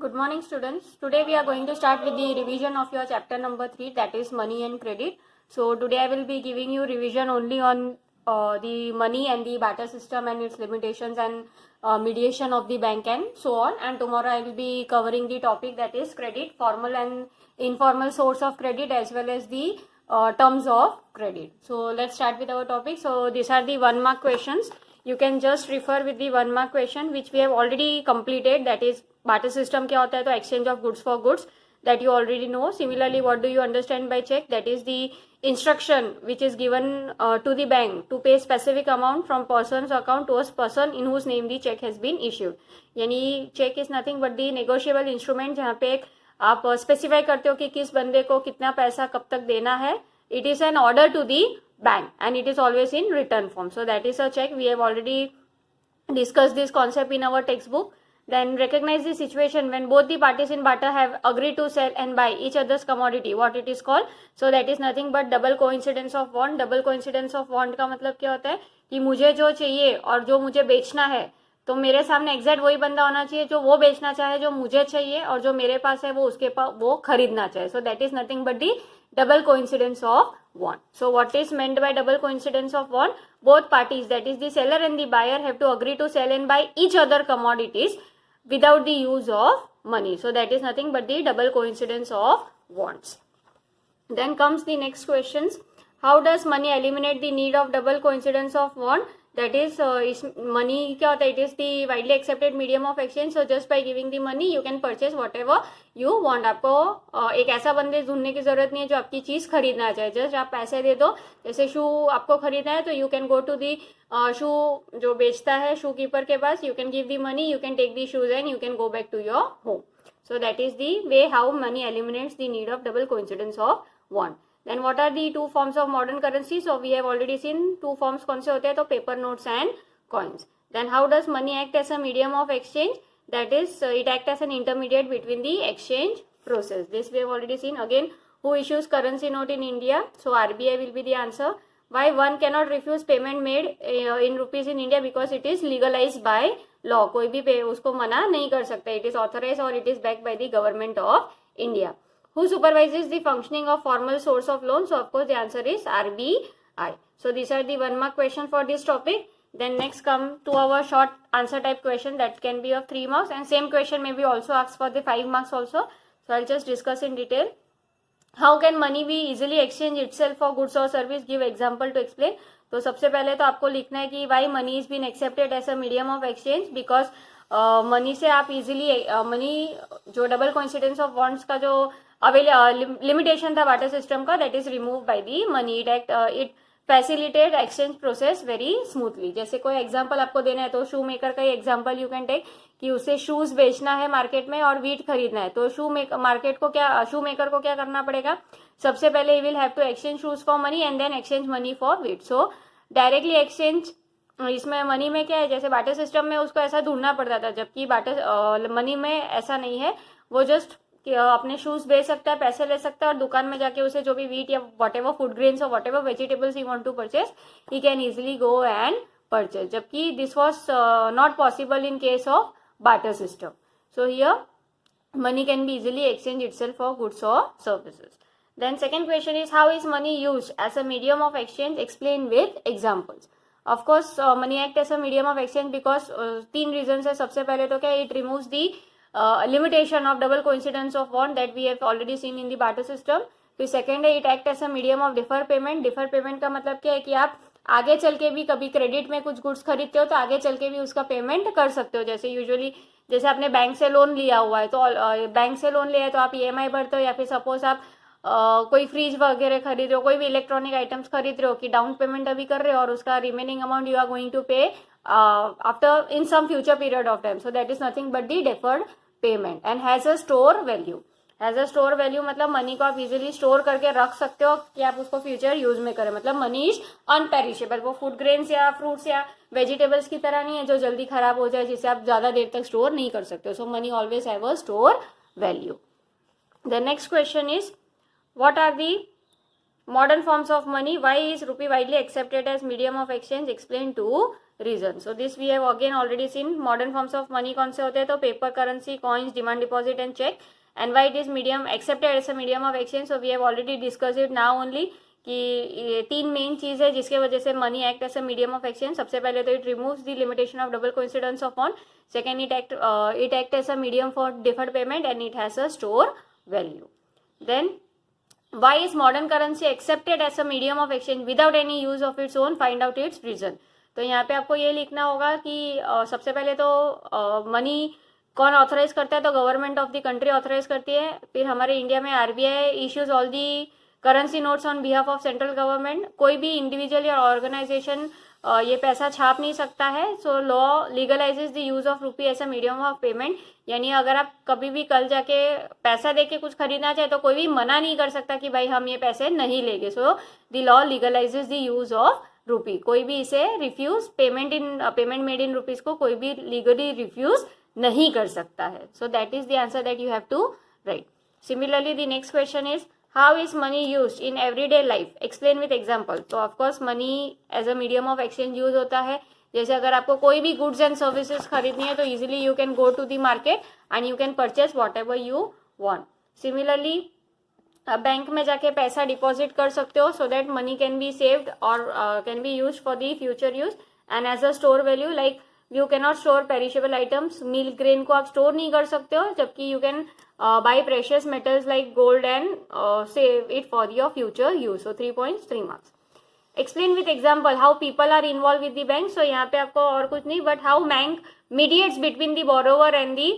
Good morning, students. Today we are going to start with the revision of your chapter number 3, that is money and credit. So today I will be giving you revision only on the money and the barter system and its limitations and mediation of the bank and so on. And tomorrow I will be covering the topic that is credit, formal and informal source of credit as well as the terms of credit. So let's start with our topic. So these are the 1 mark questions. You can just refer with the 1 mark question which we have already completed, that is barter system क्या होता है, तो exchange of goods for goods, that you already know. Similarly, what do you understand by check? That is the instruction which is given to the bank to pay specific amount from person's account to a person in whose name the check has been issued. यानी check is nothing but the negotiable instrument जहाँ पे एक आप specify करते हो कि किस बंदे को कितना पैसा कब तक देना है. It is an order to the bank and it is always in written form. So that is a check. We have already discussed this concept in our textbook. Then recognize the situation when both the parties in barter have agreed to sell and buy each other's commodity. What it is called? So that is nothing but double coincidence of want. Double coincidence of want का मतलब क्या होता है कि मुझे जो चाहिए और जो मुझे बेचना है, तो मेरे सामने एग्जैक्ट वही बंदा होना चाहिए जो वो बेचना चाहे जो मुझे चाहिए, और जो मेरे पास है वो उसके पास वो खरीदना चाहे. सो that is nothing but the double coincidence of want. So what is meant by double coincidence of want? Both parties, that is the seller and the buyer, have to agree to sell and buy each other commodities without the use of money. So that is nothing but the double coincidence of wants. Then comes the next questions. How does money eliminate the need of double coincidence of want? That is money क्या होता है? It is the widely accepted medium of exchange. So just by giving the money you can purchase whatever you want. आपको एक ऐसा बंदे ढूंढने की जरूरत नहीं है जो आपकी चीज खरीदना चाहे. जस्ट आप पैसे दे दो. जैसे शू आपको खरीदना है तो you can go to the shoe जो बेचता है शू कीपर के पास. You can give the money, you can take the shoes and you can go back to your home. So that is the way how money eliminates the need of double coincidence of want. Then what are the two forms of modern currency? So we have already seen two forms कौन से होते हैं, तो paper notes and coins. Then how does money act as a medium of exchange? That is it acts as an intermediate between the exchange process. This we have already seen. Again, who issues currency note in India? So RBI will be the answer. Why one cannot refuse payment made in rupees in India? Because it is legalized by law. कोई भी उसको मना नहीं कर सकता. It is authorized or it is backed by the government of India. Who supervises the functioning of formal source of loan? So of course the answer is RBI. So these are the 1 mark question for this topic. Then next come to our short answer type question that can be of 3 marks, and same question may be also asked for the 5 marks also. So I'll just discuss in detail. How can money be easily exchanged itself for goods or service? Give example to explain. तो सबसे पहले तो आपको लिखना है कि why money is been accepted as a medium of exchange, because money से आप इजीली मनी जो डबल कोइंसिडेंस ऑफ वॉन्ट्स का जो लिमिटेशन था बार्टर सिस्टम का, that is remove by the money. It facilitate exchange process very smoothly. जैसे कोई example आपको देना है तो शू मेकर का ही एग्जांपल यू कैन टेक कि उसे शूज बेचना है मार्केट में और वीट खरीदना है. तो शू मेकर को क्या करना पड़ेगा? सबसे पहले he will have to exchange shoes for money and then exchange money for wheat. So directly exchange इसमें मनी में क्या है, जैसे बार्टर सिस्टम में उसको ऐसा ढूंढना पड़ता था, जबकि बार्टर मनी में ऐसा नहीं है. वो जस्ट अपने शूज बेच सकता है, पैसे ले सकता है और दुकान में जाके उसे जो भी वीट या वट एवर फूड ग्रेन्स और whatever vegetables he want to purchase, he can easily go and purchase. जबकि this was not possible in case of barter system. So here money can be easily exchanged itself for goods or services. Then second question is, how is money used as a medium of exchange? Explain with examples. Of course money act as a medium of exchange because 3 reasons है. सबसे पहले तो क्या, it removes the limitation of double coincidence of want that we have already seen in the barter system. फिर second है, it act as a medium of defer payment. defer payment का मतलब क्या है कि आप आगे चल के भी कभी क्रेडिट में कुछ गुड्स खरीदते हो तो आगे चल के भी उसका पेमेंट कर सकते हो. जैसे यूजुअली जैसे आपने बैंक से लोन लिया हुआ है, तो बैंक से लोन लिया है तो आप EMI भरते हो, या फिर सपोज आप कोई फ्रिज वगैरह खरीद रहे हो, कोई भी इलेक्ट्रॉनिक आइटम्स खरीद रहे हो कि डाउन पेमेंट अभी कर रहे हो और उसका remaining amount you are going to pay after in some future period of time. So that is nothing but the deferred payment and has a store value. Has a store value मतलब money को आप easily store करके रख सकते हो कि आप उसको फ्यूचर यूज में करें. मतलब मनी इज अनपेरिशेबल. वो फूड ग्रेन्स या फ्रूट्स या वेजिटेबल्स की तरह नहीं है जो जल्दी खराब हो जाए, जिसे आप ज्यादा देर तक स्टोर नहीं कर सकते हो. So money always have a store value. The next question is, what are the modern forms of money, why is rupee widely accepted as medium of exchange, explain two reasons. So this we have again already seen. Modern forms of money कौन से होते हैं, तो paper currency, coins, demand deposit and cheque. And why it is medium accepted as a medium of exchange, so we have already discuss it now only कि ये तीन main चीज है जिसके वजह से money act as a medium of exchange. सबसे पहले तो it removes the limitation of double coincidence of bond. Second, it act as a medium for deferred payment and it has a store value. Then why is modern currency accepted as a medium of exchange without any use of its own, find out its reason. तो यहाँ पे आपको ये लिखना होगा कि सबसे पहले तो मनी कौन ऑथराइज करता है, तो government of the country authorise करती है. फिर हमारे इंडिया में RBI issues all the currency notes on behalf of central government. कोई भी इंडिविजुअल या ऑर्गेनाइजेशन ये पैसा छाप नहीं सकता है. सो law legalises the use of rupee as a medium of payment. यानी अगर आप कभी भी कल जाके पैसा देके कुछ खरीदना चाहे तो कोई भी मना नहीं कर सकता कि भाई हम ये पैसे नहीं लेंगे. So the law legalises the use of rupee. कोई भी इसे refuse payment made in rupees को कोई भी लीगली रिफ्यूज नहीं कर सकता है. So that is the answer that you have to write. Similarly the next question is how is money use in everyday life, explain with example. तो of course money as a medium of exchange use होता है. जैसे अगर आपको कोई भी goods and services खरीदनी है तो easily you can go to the market and you can purchase whatever you want. Similarly bank में जाके पैसा डिपॉजिट कर सकते हो so that money can be saved और can be use for the future use. And as a store value like you can not store perishable items, milk grain को आप store नहीं कर सकते हो, जबकि you can buy precious metals like gold and save it for your future use. So 3 points 3 marks. Explain with example how people are involve with the bank. So यहाँ पे आपको और कुछ नहीं but how bank mediates between the borrower and the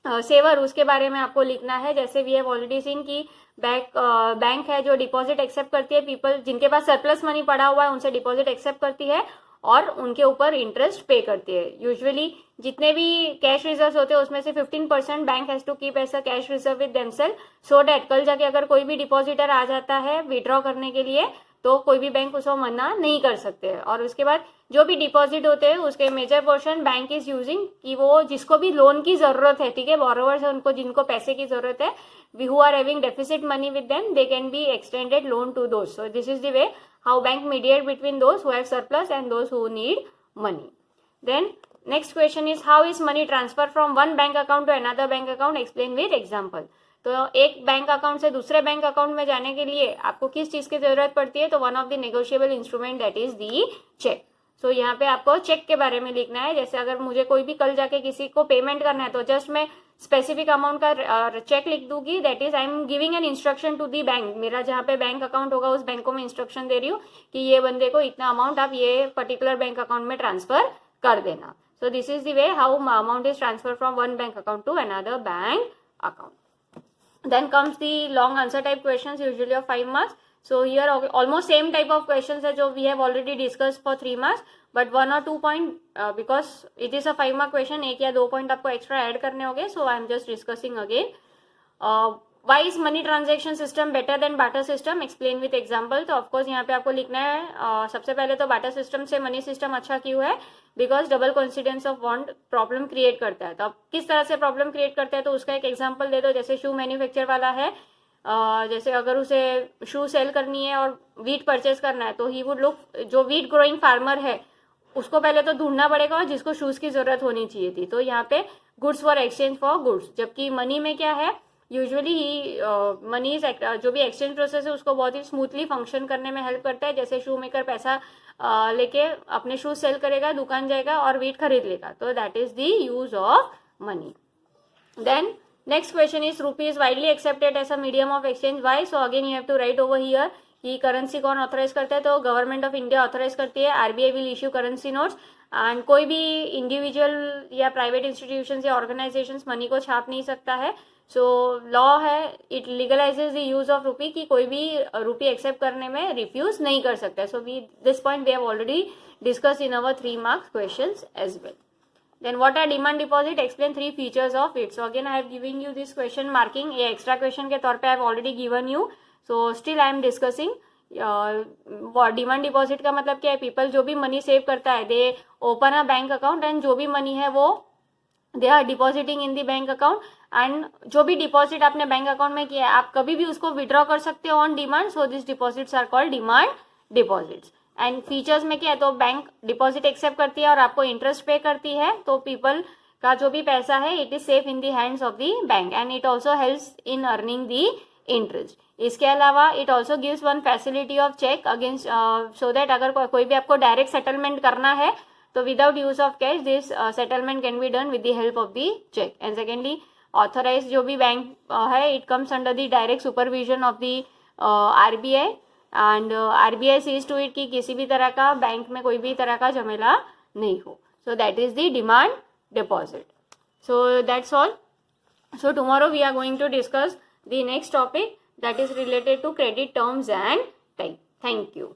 saver, उसके बारे में आपको लिखना है. जैसे वी हैव ऑलरेडी सीन कि बैंक है जो डिपॉजिट एक्सेप्ट करती है, पीपल जिनके पास सरप्लस मनी पड़ा हुआ है उनसे डिपॉजिट एक्सेप्ट करती है और उनके ऊपर इंटरेस्ट पे करती है. यूजुअली जितने भी कैश रिजर्व होते हैं उसमें से 15% bank has to keep as a cash reserve with themselves so that कल जाके अगर कोई भी डिपॉजिटर आ जाता है विड्रॉ करने के लिए तो कोई भी बैंक उसको मना नहीं कर सकते. और उसके बाद जो भी डिपॉजिट होते हैं उसके major portion bank is using कि वो जिसको भी लोन की जरूरत है, ठीक है, बोरोवर्स है उनको जिनको पैसे की जरूरत है, who are having deficit money with them, they can be extended loan to those. So this is the way how bank mediate between those who have surplus and those who need money. Then next question is how is money transferred from one bank account to another bank account, explain with example. तो एक bank account से दूसरे bank account में जाने के लिए आपको किस चीज की जरूरत पड़ती है, तो one of the negotiable instrument that is the cheque. So यहाँ पे आपको चेक के बारे में लिखना है. जैसे अगर मुझे कोई भी कल जाके किसी को पेमेंट करना है तो जस्ट मैं स्पेसिफिक अमाउंट का चेक लिख दूंगी. That is I am giving an instruction to the bank. मेरा जहाँ पे बैंक अकाउंट होगा उस बैंक को मैं इंस्ट्रक्शन दे रही हूँ कि ये बंदे को इतना अमाउंट आप ये पर्टिकुलर बैंक अकाउंट में ट्रांसफर कर देना. So this is the way how amount is transfer from one bank account to another bank account. Then comes the long answer type questions, usually of 5 marks. So here almost same type of questions है जो we have already discussed for 3 marks, but 1 or 2 point because it is a 5 mark question, 1 या 2 point आपको extra add करने होंगे. So I am just discussing again. Why is money transaction system better than barter system? Explain with example. तो of course यहाँ पे आपको लिखना है सबसे पहले तो barter system से money system अच्छा क्यों है, because double coincidence of bond problem create करता है. तो अब किस तरह से प्रॉब्लम क्रिएट करता है तो उसका एक एग्जांपल दे दो. जैसे शू मैन्युफैक्चर वाला है, जैसे अगर उसे शू सेल करनी है और वीट परचेज करना है तो ही वुड लुक, जो वीट ग्रोइंग फार्मर है उसको पहले तो ढूंढना पड़ेगा और जिसको शूज की जरूरत होनी चाहिए थी. तो यहाँ पे goods for exchange for goods. जबकि मनी में क्या है, यूजुअली ही मनी जो भी एक्सचेंज प्रोसेस है उसको बहुत ही स्मूथली फंक्शन करने में हेल्प करता है. जैसे शू मेकर पैसा लेके अपने शूज सेल करेगा, दुकान जाएगा और वीट खरीद लेगा. तो that is the use of money. Then next question is rupee is widely accepted as a medium of exchange. Why? So again you have to write over here कि currency कौन authorise करता है, तो government of India authorise करती है. RBI will issue currency notes and कोई भी individual या प्राइवेट इंस्टीट्यूशन या ऑर्गेनाइजेशन मनी को छाप नहीं सकता है. सो लॉ है, इट लीगलाइजेज द यूज ऑफ रुपी कि कोई भी रुपी एक्सेप्ट करने में रिफ्यूज नहीं कर सकता है. So we this point we have already discuss in our 3 marks questions as well. Then what are demand deposit? Explain 3 features of it. So again I have giving you this question marking. ये extra question के तौर पे I have already given you. So still I am discussing. Demand deposit का मतलब क्या है, people जो भी मनी सेव करता है they open a bank account and जो भी मनी है वो they are depositing in the bank account, and जो भी डिपॉजिट आपने बैंक अकाउंट में किया है आप कभी भी उसको विड्रॉ कर सकते हो on demand. So this deposits are called demand deposits. And features में क्या है, तो बैंक डिपॉजिट एक्सेप्ट करती है और आपको इंटरेस्ट पे करती है, तो पीपल का जो भी पैसा है it is safe in the hands of the bank, and it also helps in earning the interest. इसके अलावा it also gives one facility of cheque against, so that अगर कोई भी आपको डायरेक्ट सेटलमेंट करना है तो without use of cash this settlement can be done with the help of the cheque. And secondly authorise जो भी बैंक है it comes under the direct supervision of the RBI, and RBI sees to it कि किसी भी तरह का bank में कोई भी तरह का झमेला नहीं हो. So that is the demand deposit. So that's all. So tomorrow we are going to discuss the next topic that is related to credit terms and type. Thank you.